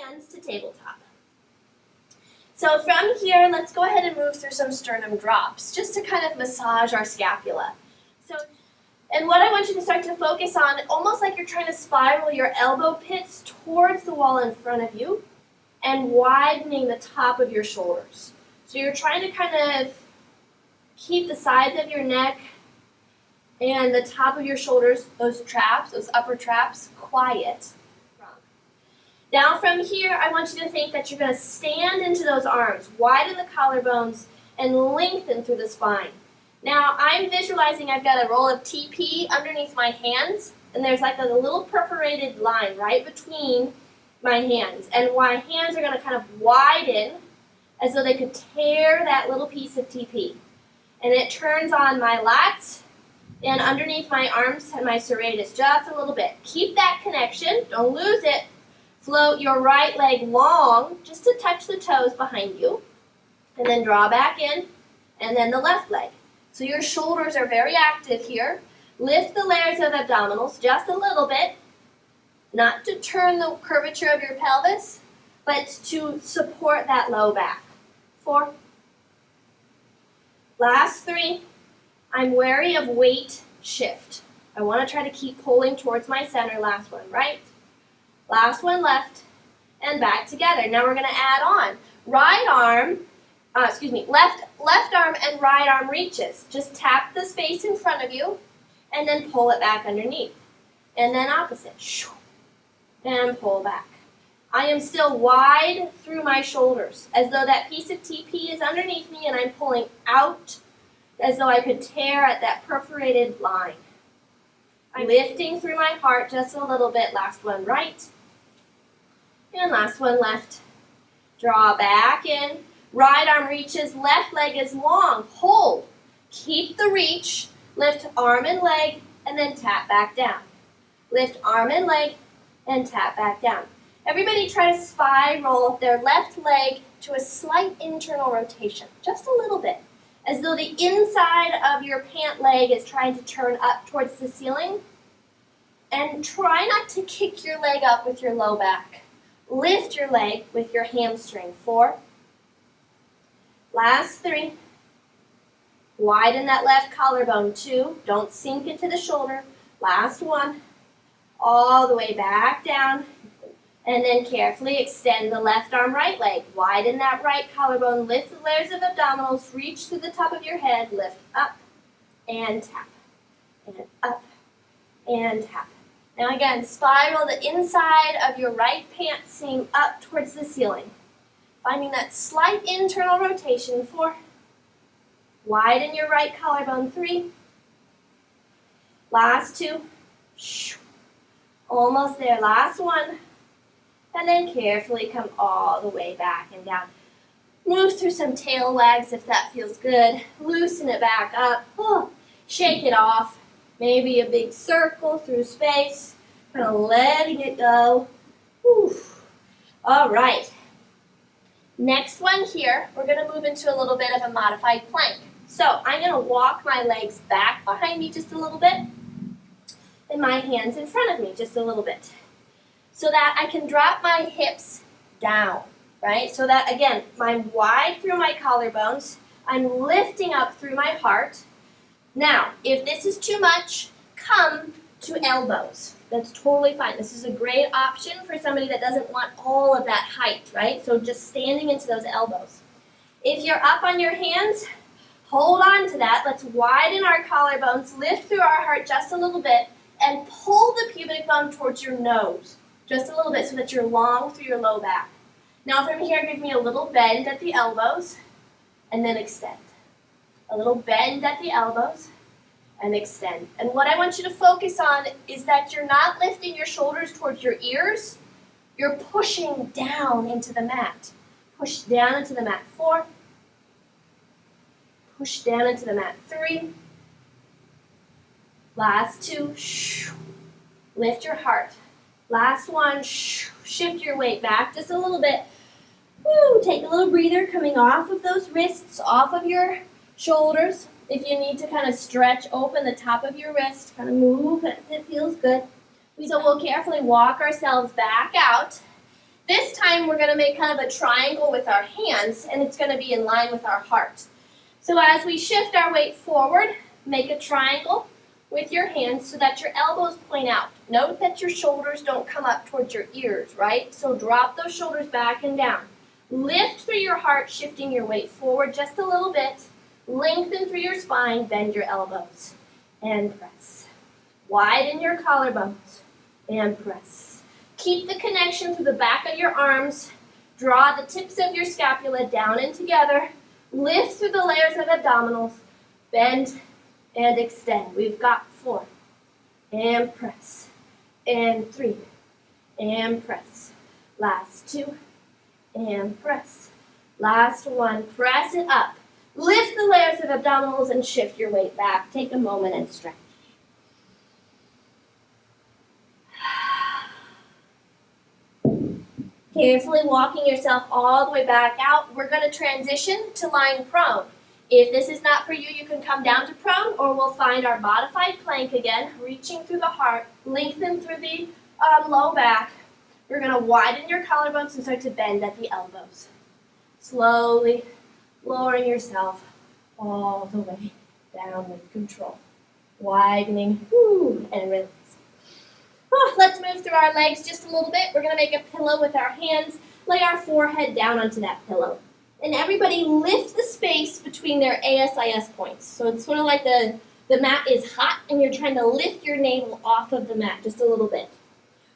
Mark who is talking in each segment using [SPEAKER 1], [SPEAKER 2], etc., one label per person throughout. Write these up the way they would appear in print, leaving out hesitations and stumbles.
[SPEAKER 1] hands to tabletop. So from here, let's go ahead and move through some sternum drops, just to kind of massage our scapula. And what I want you to start to focus on, almost like you're trying to spiral your elbow pits towards the wall in front of you and widening the top of your shoulders. So you're trying to kind of keep the sides of your neck and the top of your shoulders, those traps, those upper traps, quiet. Now from here, I want you to think that you're going to stand into those arms, widen the collarbones, and lengthen through the spine. Now I'm visualizing I've got a roll of TP underneath my hands, and there's like a little perforated line right between my hands. And my hands are going to kind of widen as though they could tear that little piece of TP. And it turns on my lats and underneath my arms and my serratus just a little bit. Keep that connection, don't lose it. Float your right leg long, just to touch the toes behind you. And then draw back in, and then the left leg. So your shoulders are very active here. Lift the layers of abdominals just a little bit, not to turn the curvature of your pelvis, but to support that low back. 4. Last 3. I'm wary of weight shift. I want to try to keep pulling towards my center. Last one, right? Last one, left, and back together. Now we're going to add on. Right arm, left arm and right arm reaches. Just tap the space in front of you, and then pull it back underneath. And then opposite. And pull back. I am still wide through my shoulders, as though that piece of TP is underneath me and I'm pulling out as though I could tear at that perforated line. I'm lifting through my heart just a little bit. Last one right. And last one left. Draw back in. Right arm reaches, left leg is long. Hold. Keep the reach. Lift arm and leg, and then tap back down. Lift arm and leg, and tap back down. Everybody try to spiral their left leg to a slight internal rotation, just a little bit, as though the inside of your pant leg is trying to turn up towards the ceiling. And try not to kick your leg up with your low back. Lift your leg with your hamstring. 4. Last 3. Widen that left collarbone. 2. Don't sink into the shoulder. Last 1. All the way back down. And then carefully extend the left arm, right leg. Widen that right collarbone. Lift the layers of abdominals. Reach to the top of your head. Lift up and tap. And up and tap. Now again, spiral the inside of your right pant seam up towards the ceiling. Finding that slight internal rotation. 4. Widen your right collarbone. 3. Last 2. Almost there. Last 1. And then carefully come all the way back and down. Move through some tail wags if that feels good. Loosen it back up. Shake it off. Maybe a big circle through space. Kind of letting it go. Whew. All right. Next one here, we're going to move into a little bit of a modified plank. So I'm going to walk my legs back behind me just a little bit. And my hands in front of me just a little bit. So that I can drop my hips down, right? So that, again, I'm wide through my collarbones. I'm lifting up through my heart. Now, if this is too much, come to elbows. That's totally fine. This is a great option for somebody that doesn't want all of that height, right? So just standing into those elbows. If you're up on your hands, hold on to that. Let's widen our collarbones, lift through our heart just a little bit, and pull the pubic bone towards your nose. Just a little bit so that you're long through your low back. Now from here, give me a little bend at the elbows, and then extend. A little bend at the elbows, and extend. And what I want you to focus on is that you're not lifting your shoulders towards your ears. You're pushing down into the mat. Push down into the mat. 4. Push down into the mat. 3. Last 2. Lift your heart. Last 1. Shift your weight back just a little bit. Woo, take a little breather coming off of those wrists, off of your shoulders. If you need to kind of stretch open the top of your wrist, kind of move if it feels good. So we'll carefully walk ourselves back out. This time we're going to make kind of a triangle with our hands, and it's going to be in line with our heart. So as we shift our weight forward, make a triangle with your hands so that your elbows point out. Note that your shoulders don't come up towards your ears, right? So drop those shoulders back and down. Lift through your heart, shifting your weight forward just a little bit. Lengthen through your spine, bend your elbows, and press. Widen your collarbones, and press. Keep the connection through the back of your arms. Draw the tips of your scapula down and together. Lift through the layers of abdominals. Bend and extend. We've got 4. And press. And 3. And press. Last 2. And press. Last 1. Press it up. Lift the layers of abdominals and shift your weight back. Take a moment and stretch. Carefully walking yourself all the way back out. We're going to transition to lying prone. If this is not for you, you can come down to prone, or we'll find our modified plank again, reaching through the heart, lengthen through the low back. You're going to widen your collarbones and start to bend at the elbows. Slowly lowering yourself all the way down with control. Widening, and release. Let's move through our legs just a little bit. We're going to make a pillow with our hands. Lay our forehead down onto that pillow. And everybody lift the space between their ASIS points. So it's sort of like the mat is hot and you're trying to lift your navel off of the mat just a little bit.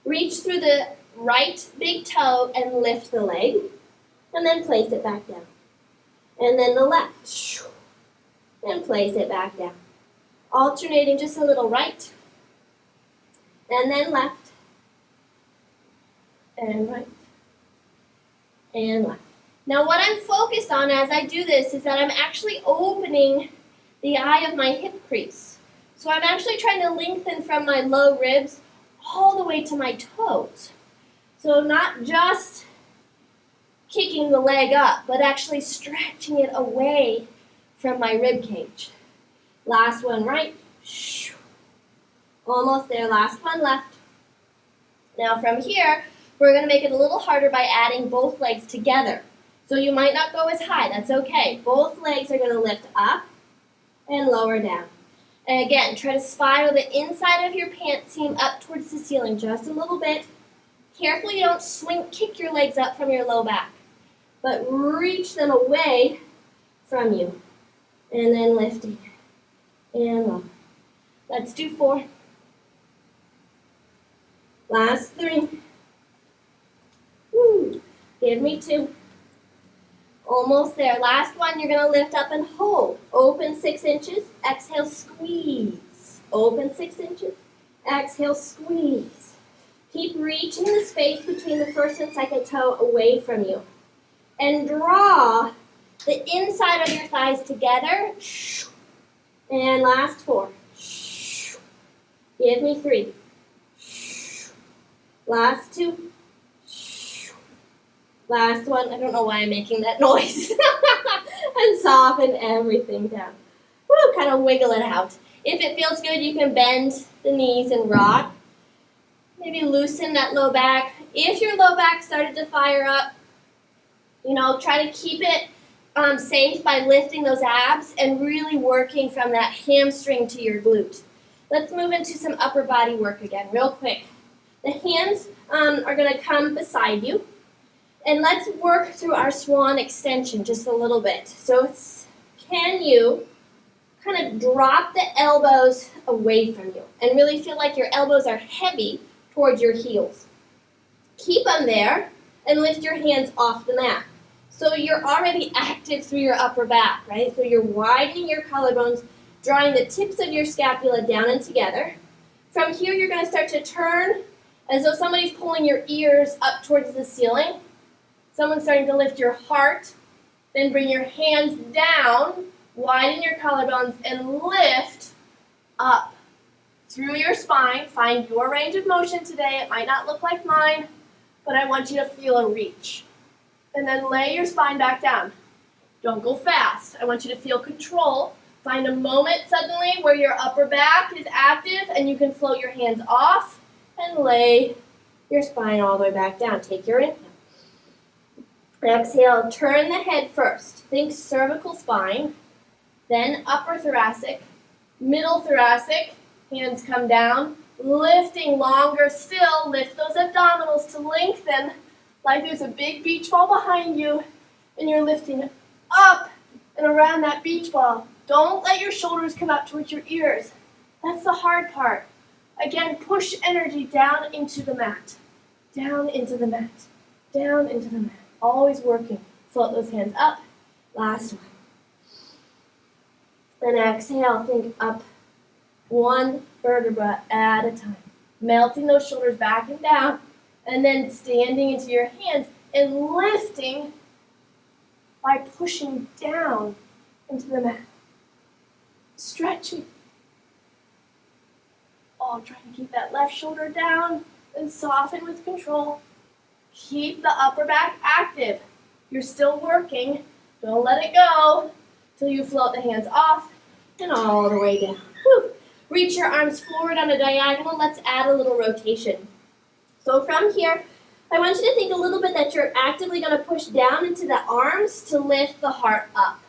[SPEAKER 1] Reach through the right big toe and lift the leg. And then place it back down. And then the left. And place it back down. Alternating just a little right. And then left. And right. And left. Now what I'm focused on as I do this is that I'm actually opening the eye of my hip crease. So I'm actually trying to lengthen from my low ribs all the way to my toes. So not just kicking the leg up, but actually stretching it away from my rib cage. Last one right. Almost there. Last one left. Now from here, we're going to make it a little harder by adding both legs together. So you might not go as high. That's okay. Both legs are going to lift up and lower down. And again, try to spiral the inside of your pants seam up towards the ceiling just a little bit. Careful you don't kick your legs up from your low back, but reach them away from you. And then lifting and lower. Let's do 4. Last 3. Give me 2. Almost there. Last one, you're going to lift up and hold. Open 6 inches. Exhale, squeeze. Open 6 inches. Exhale, squeeze. Keep reaching the space between the first and second toe away from you. And draw the inside of your thighs together. And last 4. Give me 3. Last 2. Last one. I don't know why I'm making that noise. And soften everything down. Woo, kind of wiggle it out. If it feels good, you can bend the knees and rock. Maybe loosen that low back. If your low back started to fire up, try to keep it safe by lifting those abs and really working from that hamstring to your glute. Let's move into some upper body work again, real quick. The hands are going to come beside you. And let's work through our Swan Extension just a little bit. So can you kind of drop the elbows away from you and really feel like your elbows are heavy towards your heels. Keep them there and lift your hands off the mat. So you're already active through your upper back, right? So you're widening your collarbones, drawing the tips of your scapula down and together. From here, you're going to start to turn as though somebody's pulling your ears up towards the ceiling. Someone's starting to lift your heart. Then bring your hands down, widen your collarbones, and lift up through your spine. Find your range of motion today. It might not look like mine, but I want you to feel a reach. And then lay your spine back down. Don't go fast. I want you to feel control. Find a moment suddenly where your upper back is active and you can float your hands off and lay your spine all the way back down. Take your inhale. Exhale, turn the head first. Think cervical spine, then upper thoracic, middle thoracic, hands come down, lifting longer still, lift those abdominals to lengthen like there's a big beach ball behind you, and you're lifting up and around that beach ball. Don't let your shoulders come up towards your ears. That's the hard part. Again, push energy down into the mat, down into the mat, down into the mat. Always working. Float those hands up. Last one. Then exhale, think up one vertebra at a time. Melting those shoulders back and down, and then standing into your hands and lifting by pushing down into the mat. Stretching. Oh, try to keep that left shoulder down and soften with control. Keep the upper back active. You're still working. Don't let it go till you float the hands off and all the way down. Whew. Reach your arms forward on a diagonal. Let's add a little rotation. So from here, I want you to think a little bit that you're actively going to push down into the arms to lift the heart up.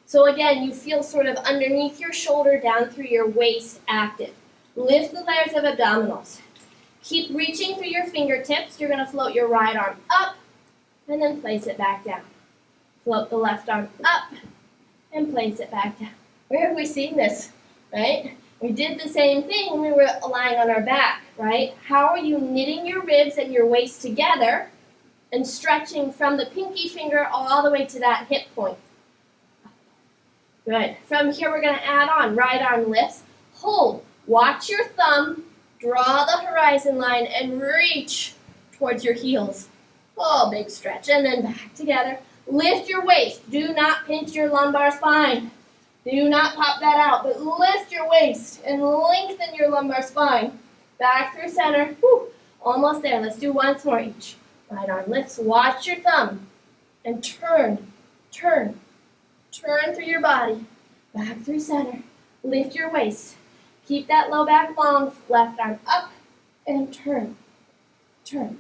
[SPEAKER 1] So again, you feel sort of underneath your shoulder, down through your waist active. Lift the layers of abdominals. Keep reaching through your fingertips. You're going to float your right arm up and then place it back down. Float the left arm up and place it back down. Where have we seen this, right? We did the same thing when we were lying on our back, right? How are you knitting your ribs and your waist together and stretching from the pinky finger all the way to that hip point? Good. From here, we're going to add on right arm lifts. Hold. Watch your thumb. Draw the horizon line and reach towards your heels. Oh, big stretch. And then back together. Lift your waist. Do not pinch your lumbar spine. Do not pop that out, but lift your waist and lengthen your lumbar spine. Back through center. Whew, almost there. Let's do once more each. Right arm lifts. Watch your thumb. And turn, turn, turn through your body. Back through center. Lift your waist. Keep that low back long. Left arm up and turn, turn,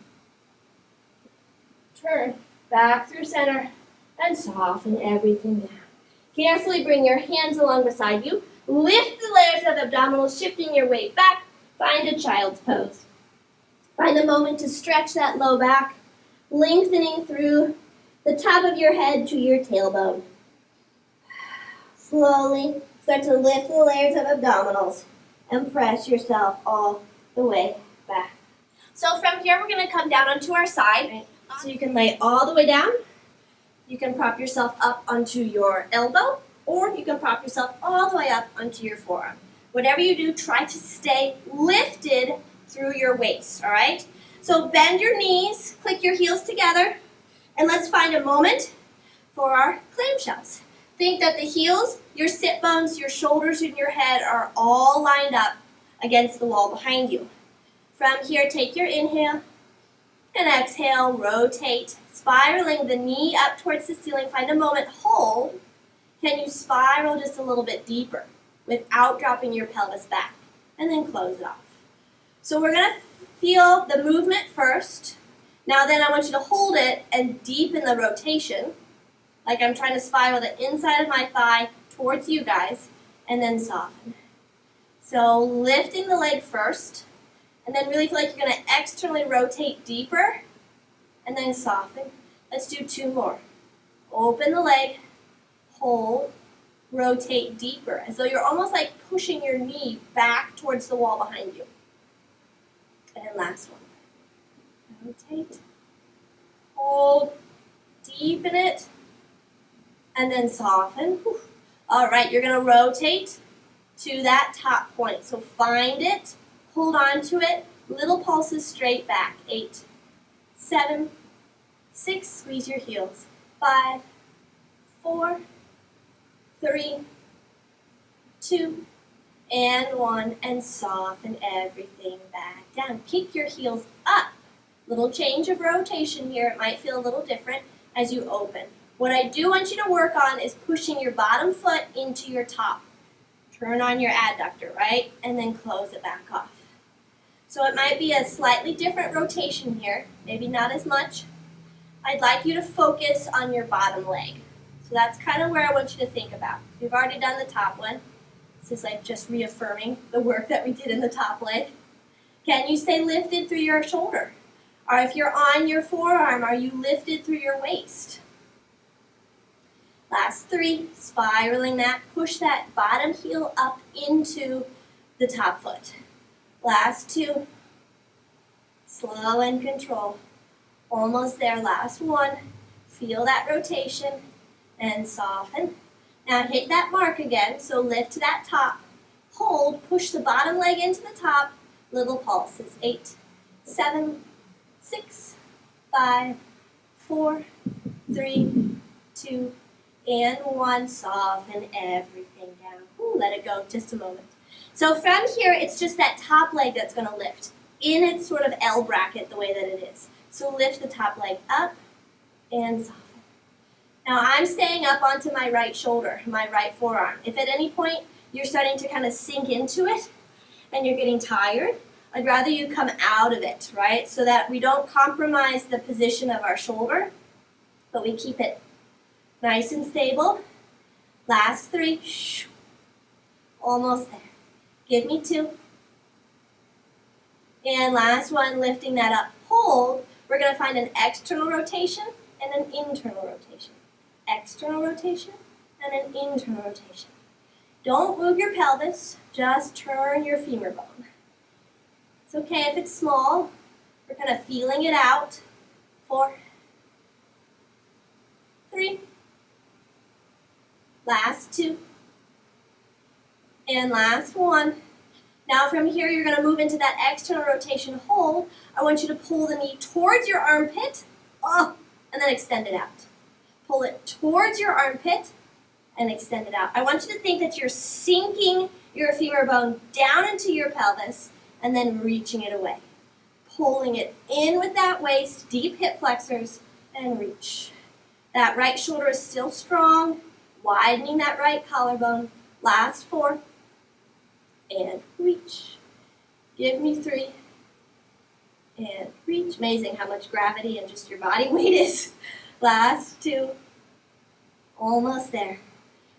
[SPEAKER 1] turn. Back through center and soften everything down. Carefully bring your hands along beside you. Lift the layers of abdominals, shifting your weight back. Find a child's pose. Find a moment to stretch that low back, lengthening through the top of your head to your tailbone. Slowly start to lift the layers of abdominals and press yourself all the way back. So from here, we're going to come down onto our side. So you can lay all the way down. You can prop yourself up onto your elbow, or you can prop yourself all the way up onto your forearm. Whatever you do, try to stay lifted through your waist, all right? So bend your knees, click your heels together, and let's find a moment for our clamshells. Think that the heels, your sit bones, your shoulders, and your head are all lined up against the wall behind you. From here, take your inhale and exhale, rotate, spiraling the knee up towards the ceiling. Find a moment, hold. Can you spiral just a little bit deeper without dropping your pelvis back? And then close it off. So we're going to feel the movement first. Now then I want you to hold it and deepen the rotation. Like I'm trying to spiral the inside of my thigh towards you guys, and then soften. So lifting the leg first, and then really feel like you're going to externally rotate deeper, and then soften. Let's do two more. Open the leg, hold, rotate deeper, as though you're almost like pushing your knee back towards the wall behind you. And last one. Rotate, hold, deepen it, and then soften. Whew. All right, you're going to rotate to that top point. So find it, hold on to it, little pulses straight back. 8, 7, 6, squeeze your heels. 5, 4, 3, 2, and 1, and soften everything back down. Kick your heels up. Little change of rotation here. It might feel a little different as you open. What I do want you to work on is pushing your bottom foot into your top. Turn on your adductor, right? And then close it back off. So it might be a slightly different rotation here, maybe not as much. I'd like you to focus on your bottom leg. So that's kind of where I want you to think about. We've already done the top one. This is like just reaffirming the work that we did in the top leg. Can you stay lifted through your shoulder? Or if you're on your forearm, are you lifted through your waist? Last 3, spiraling that, push that bottom heel up into the top foot. Last 2, slow and control. Almost there, last 1. Feel that rotation and soften. Now hit that mark again, so lift to that top. Hold, push the bottom leg into the top, little pulses. 8, 7, 6, 5, 4, 3, 2, and 1. Soften everything down. Ooh, let it go just a moment. So from here, it's just that top leg that's going to lift in its sort of L bracket the way that it is. So lift the top leg up and soften. Now I'm staying up onto my right shoulder, my right forearm. If at any point you're starting to kind of sink into it and you're getting tired, I'd rather you come out of it, right? So that we don't compromise the position of our shoulder, but we keep it nice and stable. Last 3. Almost there. Give me 2. And last 1, lifting that up. Hold. We're going to find an external rotation and an internal rotation. External rotation and an internal rotation. Don't move your pelvis, just turn your femur bone. It's okay if it's small. We're kind of feeling it out. 4, 3, last 2, and last 1. Now from here, you're going to move into that external rotation hold. I want you to pull the knee towards your armpit, and then extend it out. Pull it towards your armpit and extend it out. I want you to think that you're sinking your femur bone down into your pelvis and then reaching it away. Pulling it in with that waist, deep hip flexors, and reach. That right shoulder is still strong, widening that right collarbone. Last 4, and reach. Give me 3, and reach. Amazing how much gravity and just your body weight is. Last 2, almost there.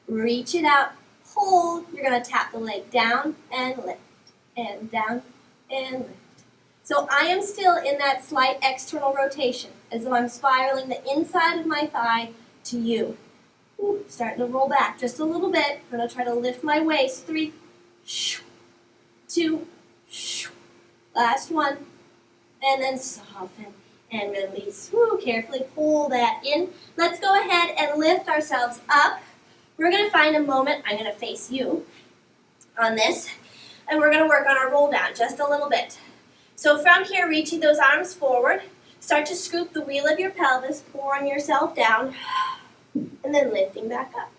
[SPEAKER 1] Reach it out, hold. You're going to tap the leg down and lift, and down and lift. So I am still in that slight external rotation, as though I'm spiraling the inside of my thigh to you. Ooh, starting to roll back just a little bit. I'm going to try to lift my waist. 3, 2, last 1, and then soften and release. Woo, carefully pull that in. Let's go ahead and lift ourselves up. We're going to find a moment. I'm going to face you on this, and we're going to work on our roll down just a little bit. So from here, reaching those arms forward, start to scoop the wheel of your pelvis, pouring yourself down, and then lifting back up.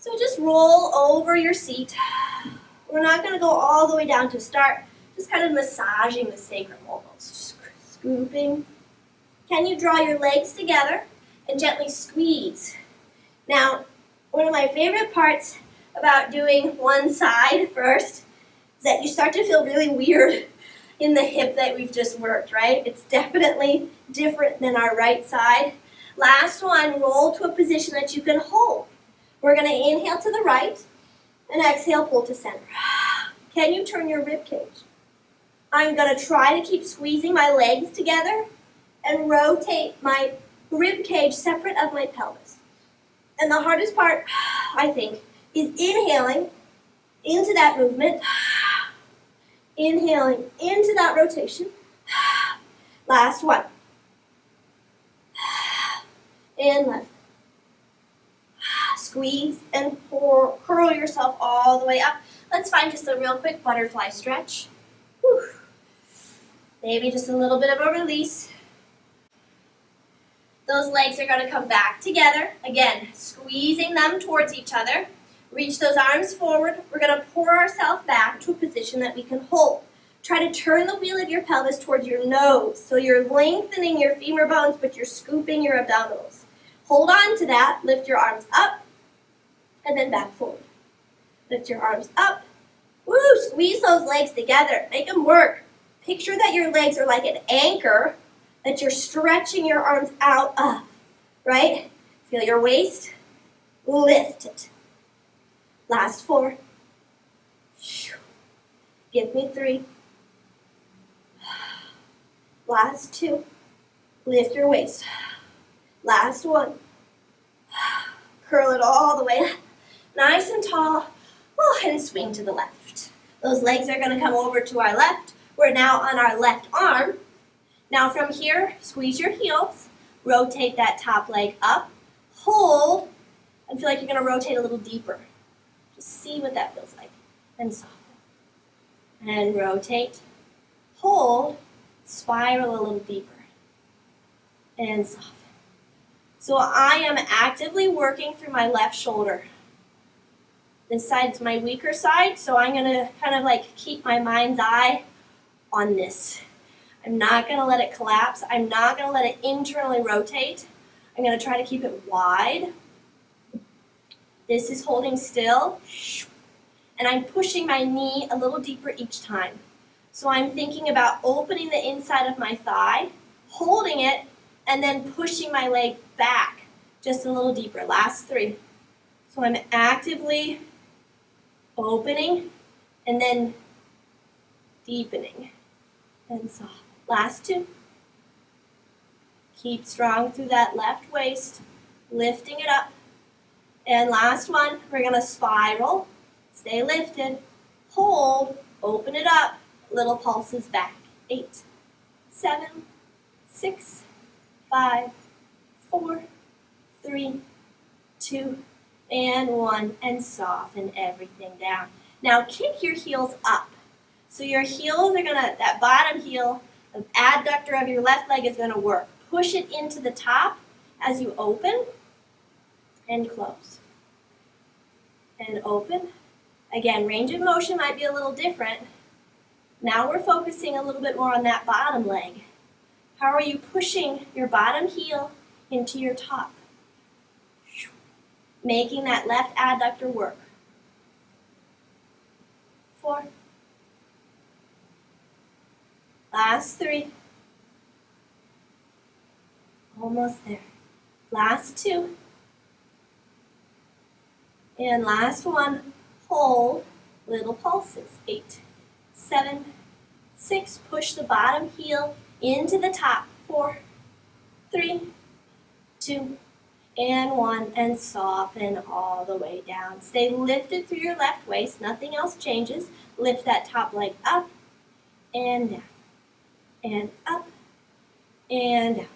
[SPEAKER 1] So just roll over your seat. We're not going to go all the way down to start, just kind of massaging the sacrum almost. Scooping. Can you draw your legs together and gently squeeze? Now, one of my favorite parts about doing one side first is that you start to feel really weird in the hip that we've just worked, right? It's definitely different than our right side. Last 1, roll to a position that you can hold. We're going to inhale to the right and exhale, pull to center. Can you turn your rib cage? I'm going to try to keep squeezing my legs together and rotate my rib cage separate of my pelvis. And the hardest part, I think, is inhaling into that movement, inhaling into that rotation. Last 1. And left. Squeeze and curl yourself all the way up. Let's find just a real quick butterfly stretch. Whew. Maybe just a little bit of a release. Those legs are going to come back together. Again, squeezing them towards each other. Reach those arms forward. We're going to pour ourselves back to a position that we can hold. Try to turn the wheel of your pelvis towards your nose. So you're lengthening your femur bones, but you're scooping your abdominals. Hold on to that. Lift your arms up and then back forward. Lift your arms up. Woo! Squeeze those legs together. Make them work. Picture that your legs are like an anchor that you're stretching your arms out up, right? Feel your waist, lift it. Last 4. Give me 3. Last 2. Lift your waist. Last 1. Curl it all the way up. Nice and tall. And swing to the left. Those legs are going to come over to our left. We're now on our left arm. Now from here, squeeze your heels. Rotate that top leg up. Hold. And feel like you're going to rotate a little deeper. Just see what that feels like. And soften. And rotate. Hold. Spiral a little deeper. And soften. So I am actively working through my left shoulder. This side's my weaker side, so I'm going to kind of like keep my mind's eye on this. I'm not going to let it collapse. I'm not going to let it internally rotate. I'm going to try to keep it wide. This is holding still. And I'm pushing my knee a little deeper each time. So I'm thinking about opening the inside of my thigh, holding it, and then pushing my leg back just a little deeper. Last 3. So I'm actively opening and then deepening and soft. Last 2. Keep strong through that left waist, lifting it up. And last 1, we're going to spiral. Stay lifted. Hold. Open it up. Little pulses back. 8, 7, 6, 5, 4, 3, 2, and 1. And soften everything down. Now kick your heels up. So your heels are going to, that bottom heel, the adductor of your left leg is going to work. Push it into the top as you open and close. And open. Again, range of motion might be a little different. Now we're focusing a little bit more on that bottom leg. How are you pushing your bottom heel into your top? Making that left adductor work. 4. Last 3. Almost there. Last 2. And last 1. Hold. Little pulses. 8, 7, 6. Push the bottom heel into the top. 4, 3, 2, and 1. And soften all the way down. Stay lifted through your left waist. Nothing else changes. Lift that top leg up and down. And up and down.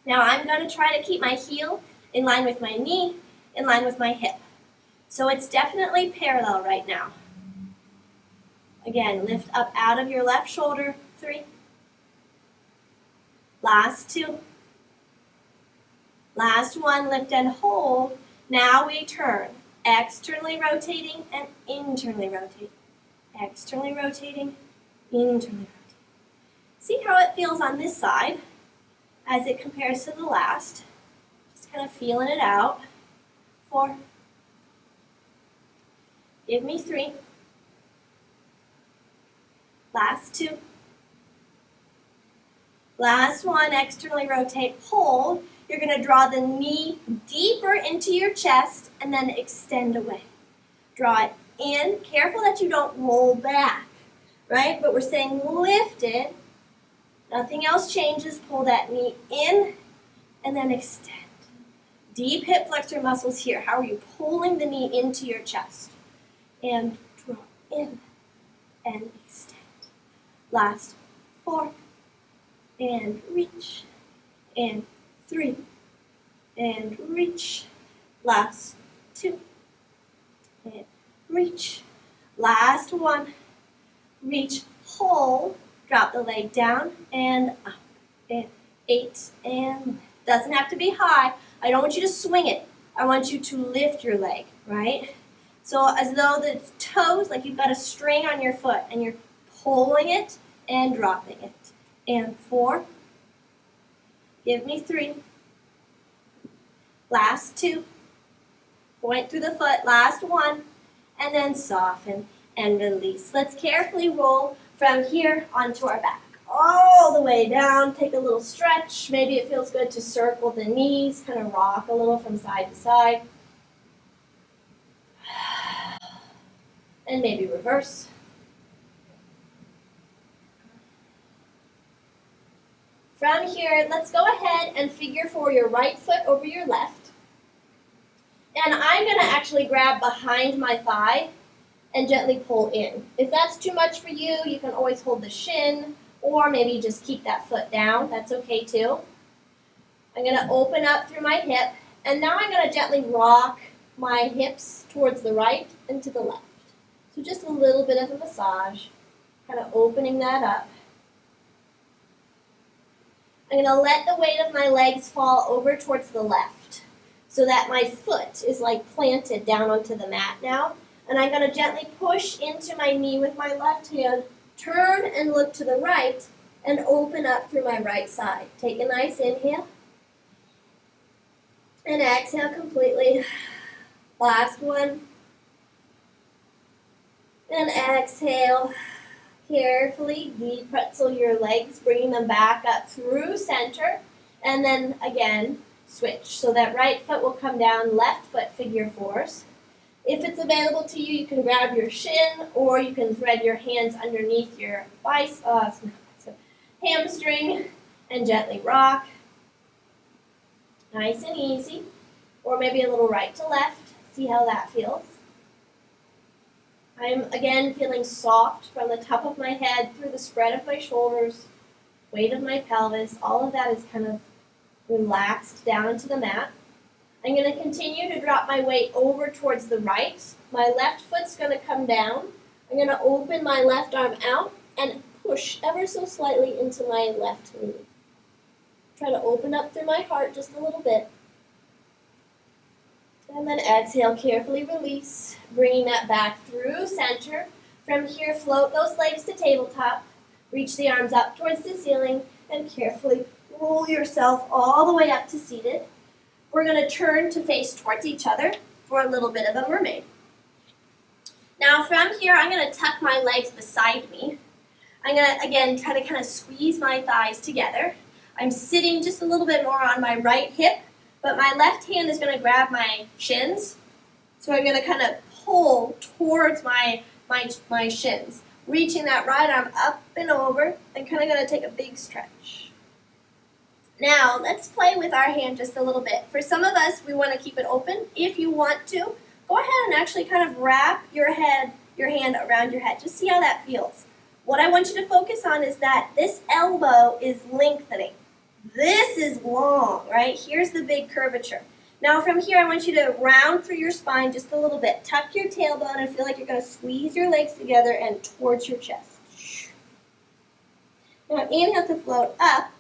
[SPEAKER 1] Now I'm going to try to keep my heel in line with my knee, in line with my hip. So it's definitely parallel right now. Again, lift up out of your left shoulder. 3. Last 2. Last 1, lift and hold. Now we turn. Externally rotating and internally rotating. Externally rotating, internally rotating. See how it feels on this side as it compares to the last. Just kind of feeling it out. 4. Give me 3. Last 2. Last 1, externally rotate, hold. You're going to draw the knee deeper into your chest and then extend away. Draw it in. Careful that you don't roll back, right? But we're saying lift it. Nothing else changes. Pull that knee in and then extend. Deep hip flexor muscles here. How are you pulling the knee into your chest? And draw in and extend. Last 4. And reach. And 3. And reach. Last 2. And reach. Last 1. Reach, hold. Drop the leg down and up. And 8 and doesn't have to be high. I don't want you to swing it. I want you to lift your leg, right? So as though the toes, like you've got a string on your foot and you're pulling it and dropping it. And 4. Give me 3. Last 2. Point through the foot. Last 1. And then soften and release. Let's carefully roll from here onto our back. all the way down. Take a little stretch. Maybe it feels good to circle the knees, kind of rock a little from side to side. And maybe reverse. From here, let's go ahead and figure four your right foot over your left. And I'm going to actually grab behind my thigh and gently pull in. If that's too much for you, you can always hold the shin, or maybe just keep that foot down. That's okay too. I'm going to open up through my hip, and now I'm going to gently rock my hips towards the right and to the left. So just a little bit of a massage, kind of opening that up. I'm going to let the weight of my legs fall over towards the left so that my foot is like planted down onto the mat now. And I'm going to gently push into my knee with my left hand, turn and look to the right, and open up through my right side. Take a nice inhale. And exhale completely. Last one. And exhale. Carefully deep pretzel your legs, bringing them back up through center. And then again, switch. So that right foot will come down, left foot figure fours. If it's available to you, you can grab your shin, or you can thread your hands underneath your hamstring and gently rock. Nice and easy. Or maybe a little right to left. See how that feels. I'm again feeling soft from the top of my head through the spread of my shoulders, weight of my pelvis. All of that is kind of relaxed down into the mat. I'm going to continue to drop my weight over towards the right. My left foot's going to come down. I'm going to open my left arm out and push ever so slightly into my left knee. Try to open up through my heart just a little bit. And then exhale, carefully release, bringing that back through center. From here, float those legs to tabletop. Reach the arms up towards the ceiling and carefully roll yourself all the way up to seated. We're going to turn to face towards each other for a little bit of a mermaid. Now from here, I'm going to tuck my legs beside me. I'm going to, again, try to kind of squeeze my thighs together. I'm sitting just a little bit more on my right hip, but my left hand is going to grab my shins. So I'm going to kind of pull towards my shins, reaching that right arm up and over, and kind of going to take a big stretch. Now, let's play with our hand just a little bit. For some of us, we want to keep it open. If you want to, go ahead and actually kind of wrap your hand around your head. Just see how that feels. What I want you to focus on is that this elbow is lengthening. This is long, right? Here's the big curvature. Now from here, I want you to round through your spine just a little bit. Tuck your tailbone and feel like you're going to squeeze your legs together and towards your chest. Now inhale to float up.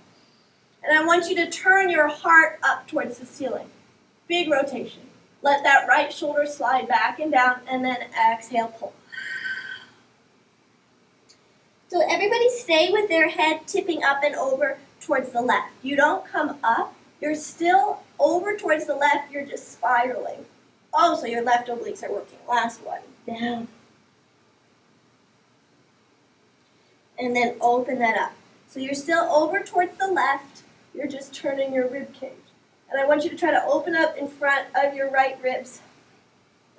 [SPEAKER 1] And I want you to turn your heart up towards the ceiling. Big rotation. Let that right shoulder slide back and down, and then exhale, pull. So everybody stay with their head tipping up and over towards the left. You don't come up. You're still over towards the left. You're just spiraling. Oh, so your left obliques are working. Last one. Down. And then open that up. So you're still over towards the left. You're just turning your rib cage. And I want you to try to open up in front of your right ribs.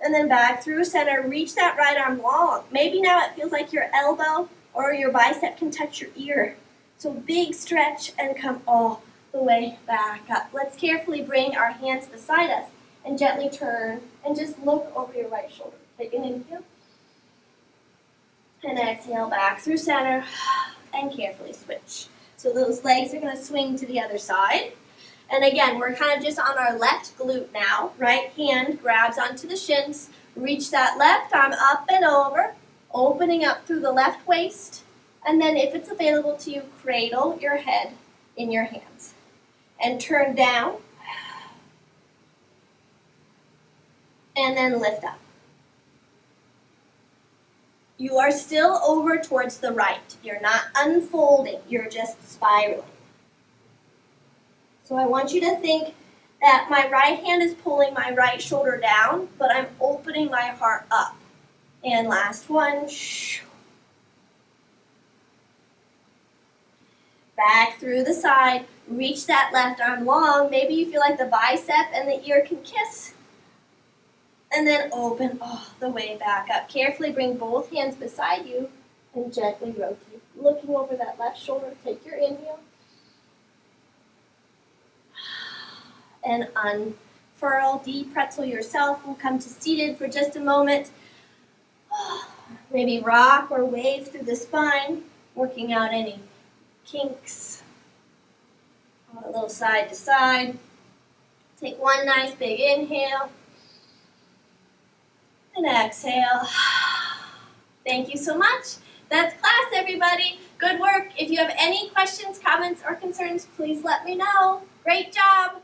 [SPEAKER 1] And then back through center. Reach that right arm long. Maybe now it feels like your elbow or your bicep can touch your ear. So big stretch and come all the way back up. Let's carefully bring our hands beside us and gently turn and just look over your right shoulder. Take an inhale. And exhale back through center and carefully switch. So those legs are going to swing to the other side. And again, we're kind of just on our left glute now. Right hand grabs onto the shins. Reach that left arm up and over, opening up through the left waist. And then if it's available to you, cradle your head in your hands. And turn down. And then lift up. You are still over towards the right. You're not unfolding. You're just spiraling. So I want you to think that my right hand is pulling my right shoulder down, but I'm opening my heart up. And last one. Back through the side. Reach that left arm long. Maybe you feel like the bicep and the ear can kiss. And then open all the way back up. Carefully bring both hands beside you and gently rotate. Looking over that left shoulder, take your inhale. And unfurl, de-pretzel yourself. We'll come to seated for just a moment. Maybe rock or wave through the spine, working out any kinks. A little side to side. Take one nice big inhale. And exhale. Thank you so much. That's class, everybody. Good work. If you have any questions, comments, or concerns, please let me know. Great job.